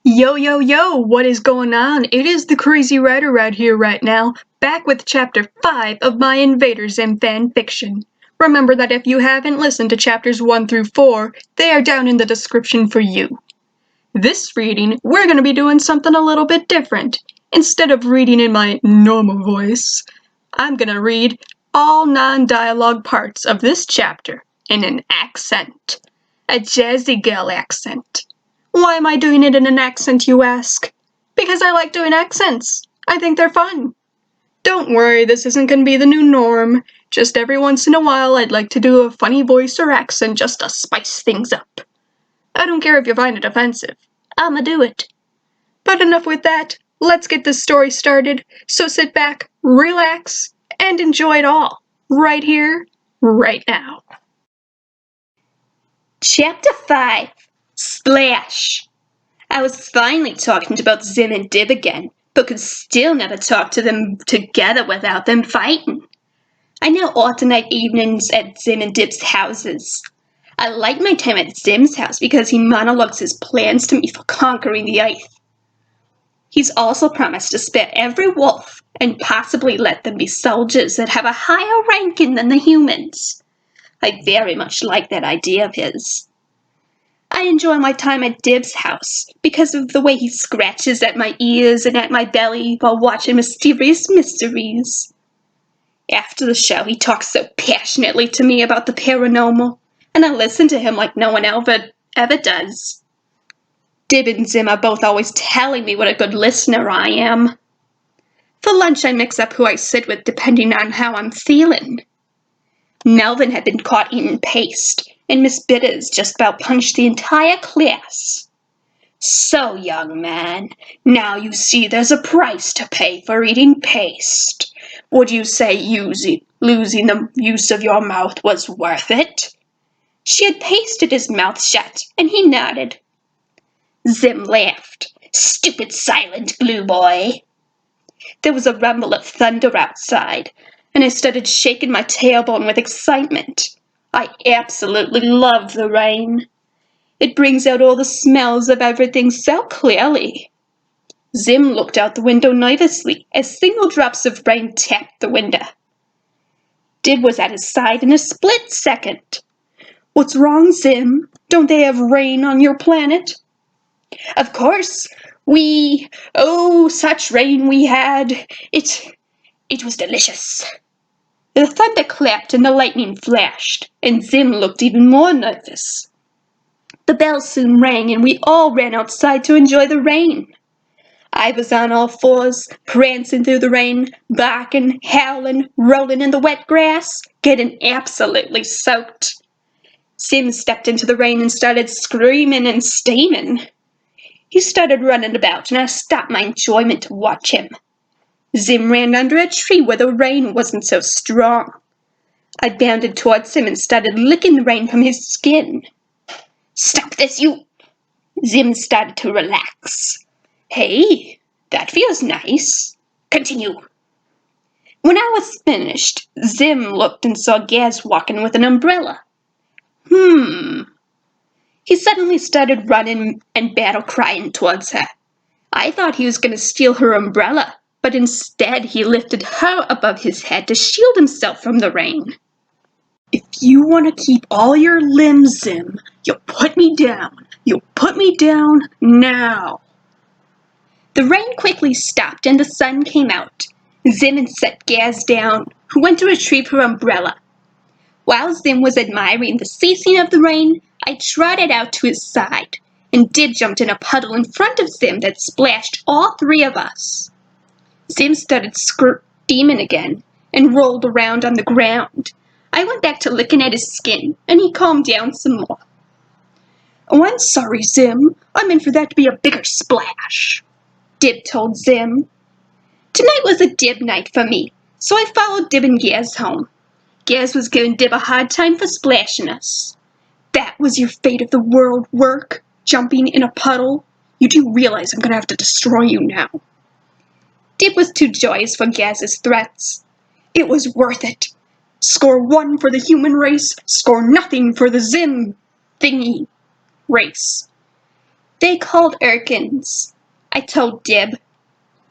Yo, yo, yo, what is going on? It is the Crazy Writer right here right now, back with Chapter 5 of my Invader Zim fan fiction. Remember that if you haven't listened to Chapters 1 through 4, they are down in the description for you. This reading, we're going to be doing something a little bit different. Instead of reading in my normal voice, I'm going to read all non-dialogue parts of this chapter in an accent. A jazzy girl accent. Why am I doing it in an accent, you ask? Because I like doing accents. I think they're fun. Don't worry, this isn't going to be the new norm. Just every once in a while, I'd like to do a funny voice or accent just to spice things up. I don't care if you find it offensive. I'ma do it. But enough with that. Let's get this story started. So sit back, relax, and enjoy it all. Right here, right now. Chapter 5 Splash! I was finally talking about Zim and Dib again, but could still never talk to them together without them fighting. I now alternate evenings at Zim and Dib's houses. I like my time at Zim's house because he monologues his plans to me for conquering the earth. He's also promised to spare every wolf and possibly let them be soldiers that have a higher ranking than the humans. I very much like that idea of his. I enjoy my time at Dib's house because of the way he scratches at my ears and at my belly while watching mysterious mysteries. After the show, he talks so passionately to me about the paranormal, and I listen to him like no one ever does. Dib and Zim are both always telling me what a good listener I am. For lunch, I mix up who I sit with depending on how I'm feeling. Melvin had been caught eating paste, and Miss Bitters just about punched the entire class. So, young man, now you see there's a price to pay for eating paste. Would you say losing the use of your mouth was worth it? She had pasted his mouth shut, and he nodded. Zim laughed. Stupid silent glue boy. There was a rumble of thunder outside, and I started shaking my tailbone with excitement. I absolutely love the rain. It brings out all the smells of everything so clearly. Zim looked out the window nervously as single drops of rain tapped the window. Dib was at his side in a split second. What's wrong, Zim? Don't they have rain on your planet? Of course. Such rain we had. It was delicious. The thunder clapped and the lightning flashed, and Zim looked even more nervous. The bell soon rang, and we all ran outside to enjoy the rain. I was on all fours, prancing through the rain, barking, howling, rolling in the wet grass, getting absolutely soaked. Zim stepped into the rain and started screaming and steaming. He started running about, and I stopped my enjoyment to watch him. Zim ran under a tree where the rain wasn't so strong. I bounded towards him and started licking the rain from his skin. Stop this, you... Zim started to relax. Hey, that feels nice. Continue. When I was finished, Zim looked and saw Gaz walking with an umbrella. He suddenly started running and battle-crying towards her. I thought he was going to steal her umbrella, but instead he lifted her above his head to shield himself from the rain. If you want to keep all your limbs, Zim, you'll put me down. You'll put me down now. The rain quickly stopped and the sun came out. Zim set Gaz down, who went to retrieve her umbrella. While Zim was admiring the ceasing of the rain, I trotted out to his side, and Dib jumped in a puddle in front of Zim that splashed all three of us. Zim started steaming again and rolled around on the ground. I went back to licking at his skin, and he calmed down some more. Oh, I'm sorry, Zim. I meant for that to be a bigger splash, Dib told Zim. Tonight was a Dib night for me, so I followed Dib and Gaz home. Gaz was giving Dib a hard time for splashing us. That was your fate of the world work, jumping in a puddle? You do realize I'm going to have to destroy you now. Dib was too joyous for Gaz's threats. It was worth it. Score 1 for the human race, score nothing for the Zim thingy race. They called Irkens, I told Dib.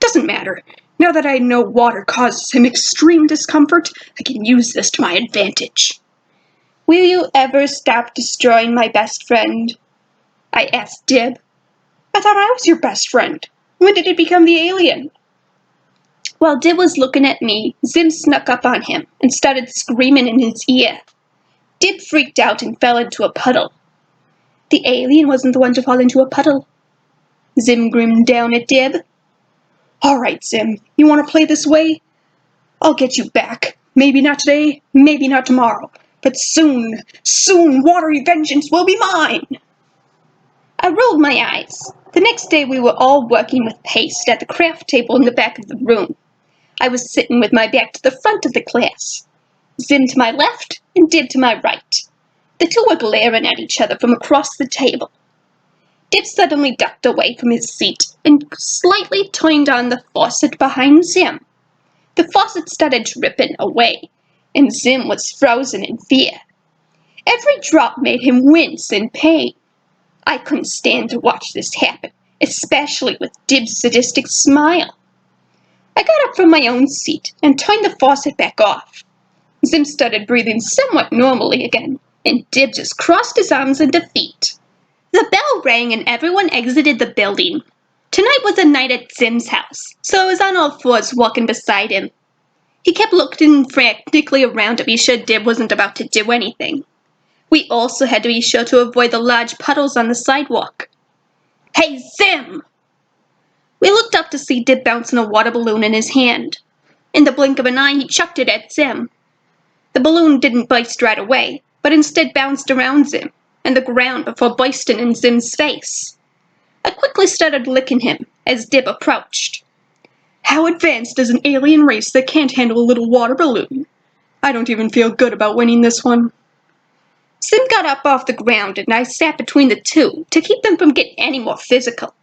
Doesn't matter. Now that I know water causes him extreme discomfort, I can use this to my advantage. Will you ever stop destroying my best friend? I asked Dib. I thought I was your best friend. When did it become the alien? While Dib was looking at me, Zim snuck up on him and started screaming in his ear. Dib freaked out and fell into a puddle. The alien wasn't the one to fall into a puddle. Zim grinned down at Dib. All right, Zim, you want to play this way? I'll get you back. Maybe not today, maybe not tomorrow, but soon, watery vengeance will be mine. I rolled my eyes. The next day we were all working with paste at the craft table in the back of the room. I was sitting with my back to the front of the class. Zim to my left and Dib to my right. The two were glaring at each other from across the table. Dib suddenly ducked away from his seat and slightly turned on the faucet behind Zim. The faucet started dripping away, and Zim was frozen in fear. Every drop made him wince in pain. I couldn't stand to watch this happen, especially with Dib's sadistic smile. I got up from my own seat and turned the faucet back off. Zim started breathing somewhat normally again, and Dib just crossed his arms in defeat. The bell rang and everyone exited the building. Tonight was a night at Zim's house, so I was on all fours walking beside him. He kept looking frantically around to be sure Dib wasn't about to do anything. We also had to be sure to avoid the large puddles on the sidewalk. Hey, Zim! We looked up to see Dib bouncing a water balloon in his hand. In the blink of an eye, he chucked it at Zim. The balloon didn't burst right away, but instead bounced around Zim and the ground before bursting in Zim's face. I quickly started licking him as Dib approached. How advanced is an alien race that can't handle a little water balloon? I don't even feel good about winning this one. Zim got up off the ground and I sat between the two to keep them from getting any more physical.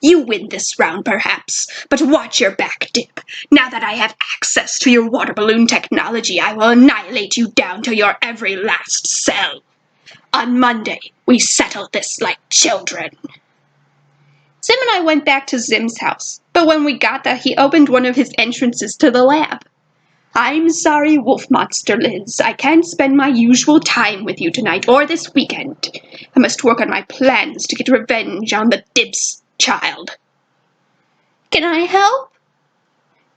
You win this round, perhaps, but watch your back, Dib. Now that I have access to your water balloon technology, I will annihilate you down to your every last cell. On Monday, we settle this like children. Zim and I went back to Zim's house, but when we got there, he opened one of his entrances to the lab. I'm sorry, Wolf Monster Liz. I can't spend my usual time with you tonight or this weekend. I must work on my plans to get revenge on the Dib's child. Can I help?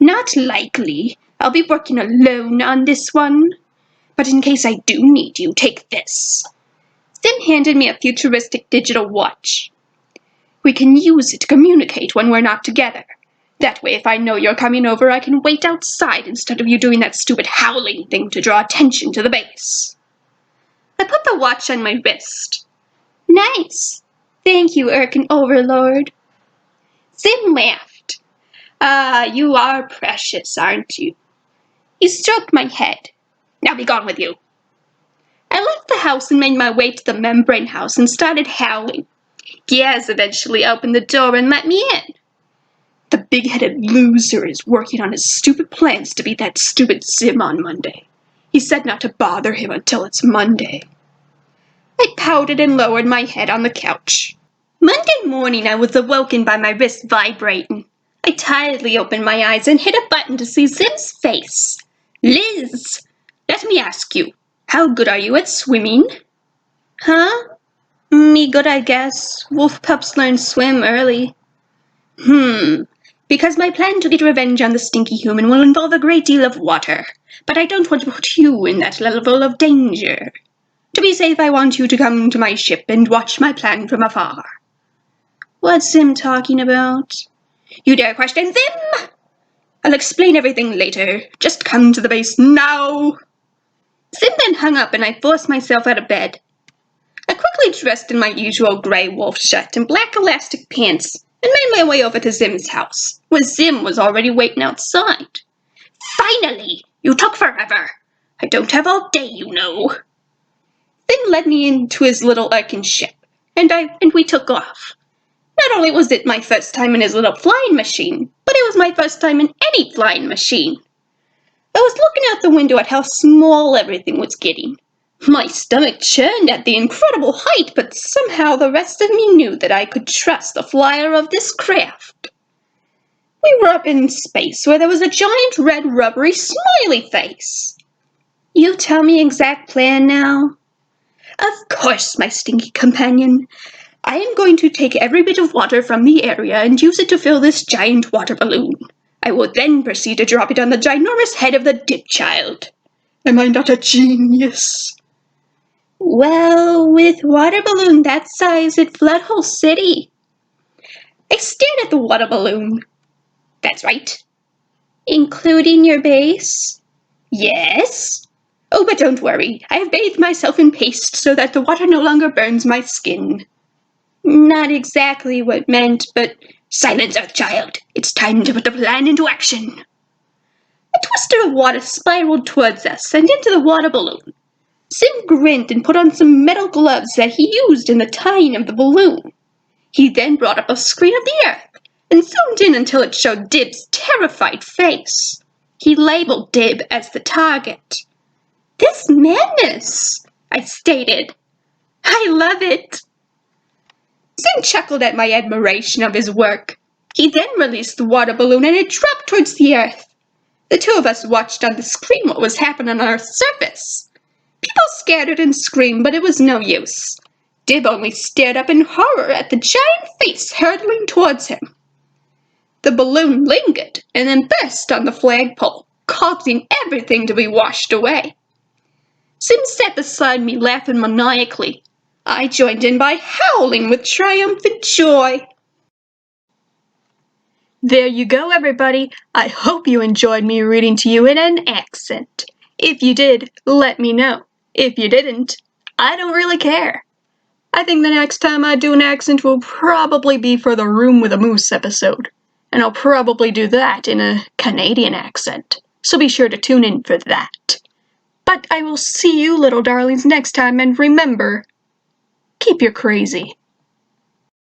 Not likely. I'll be working alone on this one. But in case I do need you, take this. Zim handed me a futuristic digital watch. We can use it to communicate when we're not together. That way, if I know you're coming over, I can wait outside instead of you doing that stupid howling thing to draw attention to the base. I put the watch on my wrist. Nice. Thank you, Irken Overlord. Zim laughed. Ah, you are precious, aren't you? He stroked my head. Now be gone with you. I left the house and made my way to the membrane house and started howling. Gaz eventually opened the door and let me in. The big-headed loser is working on his stupid plans to beat that stupid Zim on Monday. He said not to bother him until it's Monday. I pouted and lowered my head on the couch. Monday morning I was awoken by my wrist vibrating. I tiredly opened my eyes and hit a button to see Zim's face. Liz, let me ask you, how good are you at swimming? Huh? Me good, I guess. Wolf pups learn swim early. Because my plan to get revenge on the stinky human will involve a great deal of water, but I don't want to put you in that level of danger. To be safe, I want you to come to my ship and watch my plan from afar. What's Zim talking about? You dare question Zim? I'll explain everything later. Just come to the base now. Zim then hung up and I forced myself out of bed. I quickly dressed in my usual grey wolf shirt and black elastic pants and made my way over to Zim's house, where Zim was already waiting outside. Finally! You took forever. I don't have all day, you know. Zim led me into his little Irken ship, and we took off. Not only was it my first time in his little flying machine, but it was my first time in any flying machine. I was looking out the window at how small everything was getting. My stomach churned at the incredible height, but somehow the rest of me knew that I could trust the flyer of this craft. We were up in space where there was a giant red rubbery smiley face. You tell me exact plan now? Of course, my stinky companion. I am going to take every bit of water from the area and use it to fill this giant water balloon. I will then proceed to drop it on the ginormous head of the dip child. Am I not a genius? Well, with water balloon that size, it'd flood whole city. I stared at the water balloon. That's right. Including your base? Yes. Oh, but don't worry. I have bathed myself in paste so that the water no longer burns my skin. Not exactly what meant, but silence, Earthchild. It's time to put the plan into action. A twister of water spiraled towards us and into the water balloon. Sim grinned and put on some metal gloves that he used in the tying of the balloon. He then brought up a screen of the Earth and zoomed in until it showed Dib's terrified face. He labeled Dib as the target. This madness, I stated. I love it. Sim chuckled at my admiration of his work. He then released the water balloon and it dropped towards the Earth. The two of us watched on the screen what was happening on Earth's surface. People scattered and screamed, but it was no use. Dib only stared up in horror at the giant face hurtling towards him. The balloon lingered and then burst on the flagpole, causing everything to be washed away. Sim sat beside me laughing maniacally. I joined in by howling with triumphant joy. There you go, everybody. I hope you enjoyed me reading to you in an accent. If you did, let me know. If you didn't, I don't really care. I think the next time I do an accent will probably be for the Room with a Moose episode, and I'll probably do that in a Canadian accent, so be sure to tune in for that. But I will see you little darlings next time, and remember, keep your crazy.